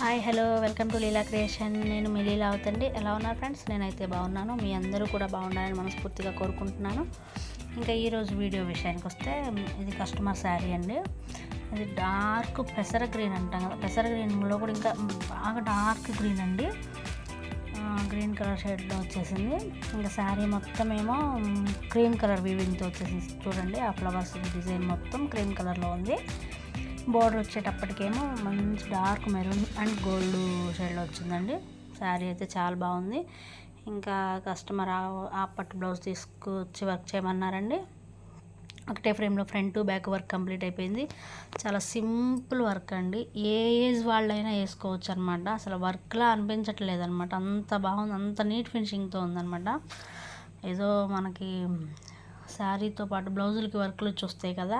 Hi hello welcome to Leela creation. నేను మీ లీలా అవుతండి. ఎలా ఉన్నారు ఫ్రెండ్స్? నేనైతే బాగున్నాను. మీ అందరూ కూడా బాగుండాలని మనస్ఫూర్తిగా కోరుకుంటున్నాను. ఇంకా ఈరోజు వీడియో విషయానికి వస్తే ఇది కస్టమర్ శారీ అండి. ఇది డార్క్ పెసర గ్రీన్ అంటాం కదా, పెసర గ్రీన్లో కూడా ఇంకా బాగా డార్క్ గ్రీన్ అండి. గ్రీన్ కలర్ షేడ్లో వచ్చేసింది. ఇంకా శారీ మొత్తం ఏమో క్రీమ్ కలర్ వీవింగ్తో వచ్చేసింది. చూడండి, ఆ ఫ్లవర్స్ డిజైన్ మొత్తం క్రీమ్ కలర్లో ఉంది. బోర్డర్ వచ్చేటప్పటికేమో మంచి డార్క్ మెరూన్ అండ్ గోల్డ్ షేడ్లో వచ్చిందండి. శారీ అయితే చాలా బాగుంది. ఇంకా కస్టమర్ ఆ పట్టు బ్లౌజ్ తీసుకొచ్చి వర్క్ చేయమన్నారండి. ఒకటే ఫ్రేమ్లో front to back work complete అయిపోయింది. చాలా సింపుల్ వర్క్ అండి. ఏ ఏజ్ వాళ్ళైనా వేసుకోవచ్చు అనమాట. అసలు వర్క్లా అనిపించట్లేదు అనమాట. అంత బాగుంది, అంత నీట్ ఫినిషింగ్తో ఉందన్నమాట. ఏదో మనకి శారీతో పాటు బ్లౌజులకి వర్క్లు వస్తాయి కదా,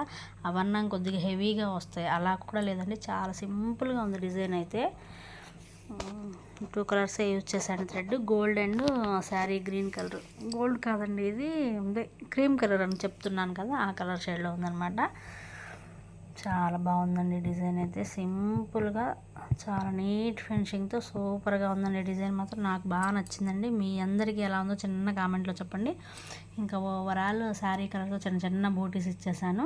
అవన్నీ కొద్దిగా హెవీగా వస్తాయి. అలా కూడా లేదండి, చాలా సింపుల్గా ఉంది డిజైన్ అయితే. 2 కలర్సే యూజ్ చేశాను thread, gold and sari green colour. Gold కాదండి, ఇది క్రీమ్ కలర్ అని చెప్తున్నాను కదా, ఆ కలర్ షేడ్లో ఉందన్నమాట. చాలా బాగుందండి డిజైన్ అయితే. సింపుల్గా చాలా నీట్ ఫినిషింగ్తో సూపర్గా ఉందండి. డిజైన్ మాత్రం నాకు బాగా నచ్చిందండి. మీ అందరికీ ఎలా ఉందో చిన్న కామెంట్లో చెప్పండి. ఇంకా ఓవరాల్ శారీ కలర్తో చిన్న చిన్న బూటీస్ ఇచ్చేసాను.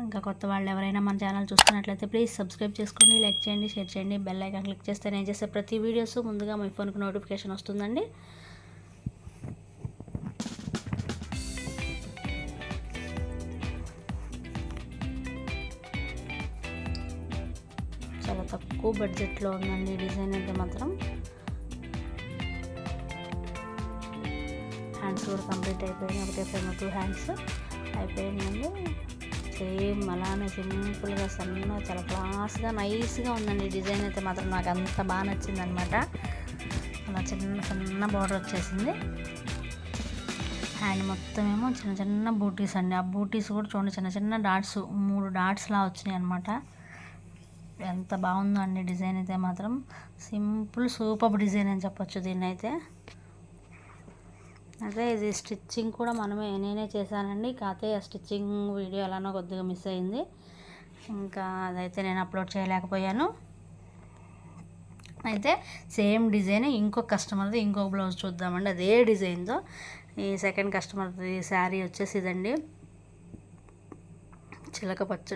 ఇంకా కొత్త వాళ్ళు ఎవరైనా మన ఛానల్ చూస్తున్నట్లయితే ప్లీజ్ సబ్స్క్రైబ్ చేసుకోండి, లైక్ చేయండి, షేర్ చేయండి. బెల్ ఐకాన్ క్లిక్ చేస్తే నేను చేసే ప్రతి వీడియోస్ ముందుగా మీ ఫోన్కి నోటిఫికేషన్ వస్తుందండి. చాలా తక్కువ బడ్జెట్లో ఉందండి డిజైన్ అయితే మాత్రం. హ్యాండ్స్ కూడా కంప్లీట్ అయిపోయినాయి. ఒకటే ఫ్రేమ్ 2 హ్యాండ్స్ అయిపోయినాయండి. సేమ్ అలానే సింపుల్గా సన్నగా చాలా క్లాస్గా నైస్గా ఉందండి డిజైన్ అయితే మాత్రం. నాకు అంత బాగా నచ్చింది అనమాట. అలా సన్న బార్డర్ వచ్చేసింది. హ్యాండ్ మొత్తం ఏమో చిన్న చిన్న బూటీస్ అండి. ఆ బూటీస్ కూడా చూడండి, చిన్న చిన్న డాట్స్, 3 డాట్స్లా వచ్చినాయి అనమాట. ఎంత బాగుందో అండి డిజైన్ అయితే మాత్రం. సింపుల్ సూపర్ డిజైన్ అని చెప్పొచ్చు దీన్ని అయితే. అదే ఇది స్టిచ్చింగ్ కూడా నేనే చేశానండి. కాకపోతే ఆ స్టిచ్చింగ్ వీడియో ఎలానో కొద్దిగా మిస్ అయింది. ఇంకా అదైతే నేను అప్లోడ్ చేయలేకపోయాను. అయితే సేమ్ డిజైన్ ఇంకొక కస్టమర్ది ఇంకొక బ్లౌజ్ చూద్దామండి. అదే డిజైన్తో ఈ సెకండ్ కస్టమర్ది శారీ వచ్చేసి ఇదండి.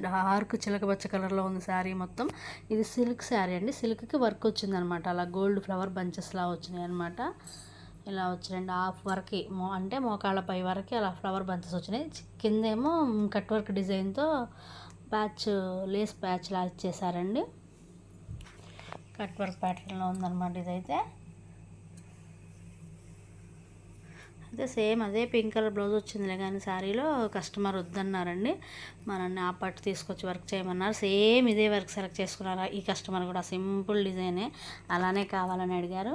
డార్క్ చిలకపచ్చ కలర్లో ఉంది శారీ మొత్తం. ఇది సిల్క్ శారీ అండి. సిల్క్కి వర్క్ వచ్చిందనమాట. అలా గోల్డ్ ఫ్లవర్ బంచెస్లా వచ్చినాయి అనమాట. ఇలా వచ్చినాయండి. హాఫ్ వరకు అంటే మోకాళ్ళ పై వరకు అలా ఫ్లవర్ బంచెస్ వచ్చినాయి. కిందేమో కట్ వర్క్ డిజైన్తో లేస్ ప్యాచ్లా ఇచ్చేసారండి. కట్ వర్క్ ప్యాటర్న్లో ఉందన్నమాట ఇదైతే. అయితే సేమ్ అదే పింక్ కలర్ బ్లౌజ్ వచ్చిందిలే కానీ శారీలో కస్టమర్ వద్దన్నారండి. మనల్ని ఆ పట్టు తీసుకొచ్చి వర్క్ చేయమన్నారు. సేమ్ ఇదే వర్క్ సెలెక్ట్ చేసుకున్నారు ఈ కస్టమర్ కూడా. సింపుల్ డిజైనే అలానే కావాలని అడిగారు.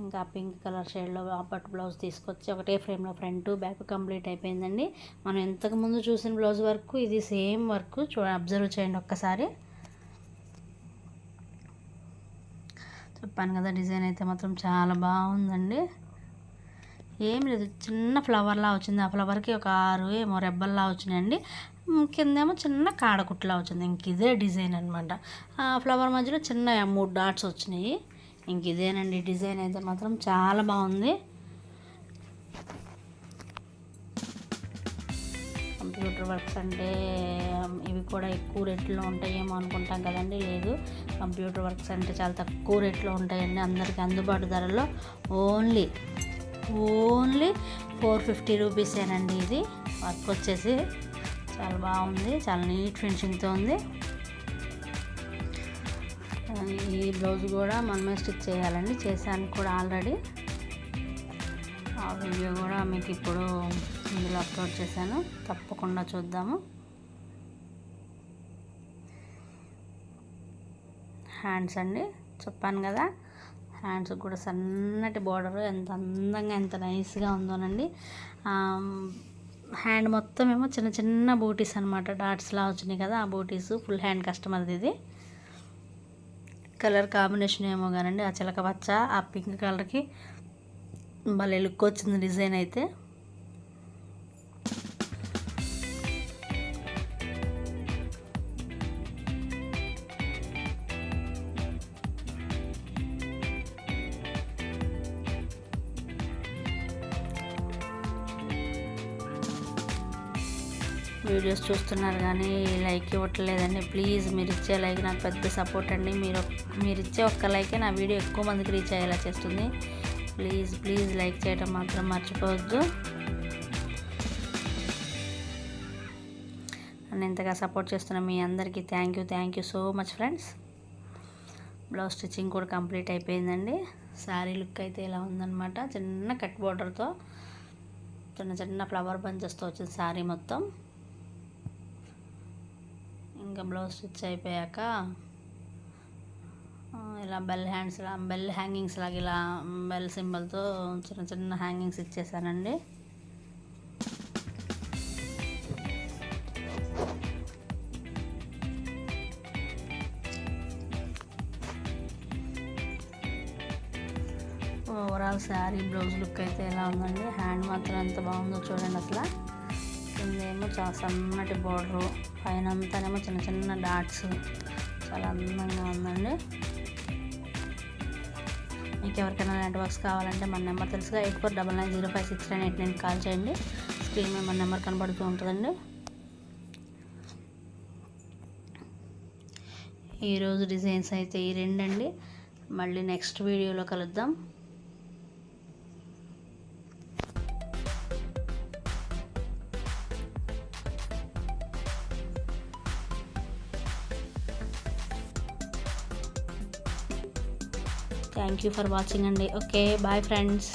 ఇంకా పింక్ కలర్ షేడ్లో ఆ పట్టు బ్లౌజ్ తీసుకొచ్చి ఒకటే ఫ్రేమ్లో ఫ్రంట్ టు బ్యాక్ కంప్లీట్ అయిపోయిందండి. మనం ఇంతకుముందు చూసిన బ్లౌజ్ వర్క్ ఇది సేమ్ వర్క్ అబ్జర్వ్ చేయండి ఒక్కసారి. చెప్పాను కదా, డిజైన్ అయితే మాత్రం చాలా బాగుందండి. ఏం లేదు, చిన్న ఫ్లవర్లా వచ్చింది. ఆ ఫ్లవర్కి ఒక 6 ఏమో రెబ్బల్లా వచ్చినాయండి. కిందేమో చిన్న కాడకుట్లా వచ్చింది. ఇంక ఇదే డిజైన్ అనమాట. ఆ ఫ్లవర్ మధ్యలో చిన్న 3 డాట్స్ వచ్చినాయి. ఇంక ఇదేనండి డిజైన్ అయితే మాత్రం చాలా బాగుంది. కంప్యూటర్ వర్క్స్ అంటే ఇవి కూడా ఎక్కువ రేట్లో ఉంటాయేమో అనుకుంటాం కదండి. లేదు, కంప్యూటర్ వర్క్స్ అంటే చాలా తక్కువ రేట్లో ఉంటాయండి. అందరికీ అందుబాటు ధరలో ఓన్లీ 450 రూపీసేనండి. ఇది వర్క్ వచ్చేసి చాలా బాగుంది, చాలా నీట్ ఫినిషింగ్తో ఉంది. ఈ బ్లౌజ్ కూడా మనమే స్టిచ్ చేయాలండి. చేశాను కూడా ఆల్రెడీ. ఆ వీడియో కూడా మీకు ఇప్పుడు ఇందులో అప్లోడ్ చేశాను, తప్పకుండా చూద్దాము. హ్యాండ్స్ అండి, చెప్పాను కదా, హ్యాండ్స్ కూడా సన్నటి బార్డర్ ఎంత అందంగా ఎంత నైస్గా ఉందోనండి. హ్యాండ్ మొత్తం ఏమో చిన్న చిన్న బూటీస్ అనమాట, డాట్స్లా వచ్చినాయి కదా, ఆ బూటీస్ ఫుల్ హ్యాండ్ కస్టమర్ది. ఇది కలర్ కాంబినేషన్ ఏమో కానండి, ఆ చిలక పచ్చ ఆ పింక్ కలర్కి భలే లుక్ వచ్చింది డిజైన్ అయితే. వీడియోస్ చూస్తున్నారు కానీ లైక్ ఇవ్వట్లేదండి. ప్లీజ్ మీరు ఇచ్చే లైక్ నాకు పెద్ద సపోర్ట్ అండి. మీరు ఇచ్చే ఒక్క లైకే నా వీడియో ఎక్కువ మందికి రీచ్ అయ్యేలా చేస్తుంది. ప్లీజ్ ప్లీజ్ లైక్ చేయడం మాత్రం మర్చిపోవద్దు. నన్ను ఇంతగా సపోర్ట్ చేస్తున్న మీ అందరికీ thank you so much friends. Blouse stitching కూడా కంప్లీట్ అయిపోయిందండి. శారీ లుక్ అయితే ఇలా ఉందన్నమాట. చిన్న కట్ బోర్డర్తో చిన్న ఫ్లవర్ బంచెస్తో వచ్చింది శారీ మొత్తం. ఇంకా బ్లౌజ్ స్టిచ్ అయిపోయాక ఇలా బెల్ హ్యాంగింగ్స్ లాగా ఇలా బెల్ సింబల్తో చిన్న హ్యాంగింగ్స్ ఇచ్చేసానండి. ఓవరాల్ శారీ బ్లౌజ్ లుక్ అయితే ఎలా ఉందండి. హ్యాండ్ మాత్రం ఎంత బాగుందో చూడండి. అసలు కిందేమో చాలా సన్నటి బోర్డరు, పైన అంతానేమో చిన్న డాట్స్, చాలా అందంగా ఉందండి. మీకు ఎవరికైనా ఇలాంటి వర్క్స్ కావాలంటే మన నెంబర్ తెలుసుగా 8499056989 కాల్ చేయండి. స్క్రీన్ మీద మన నెంబర్ కనబడుతూ ఉంటుందండి. ఈరోజు డిజైన్స్ అయితే ఈ రెండండి. మళ్ళీ నెక్స్ట్ వీడియోలో కలుద్దాం. థ్యాంక్ యూ ఫర్ వాచింగ్ అండి. Okay bye friends.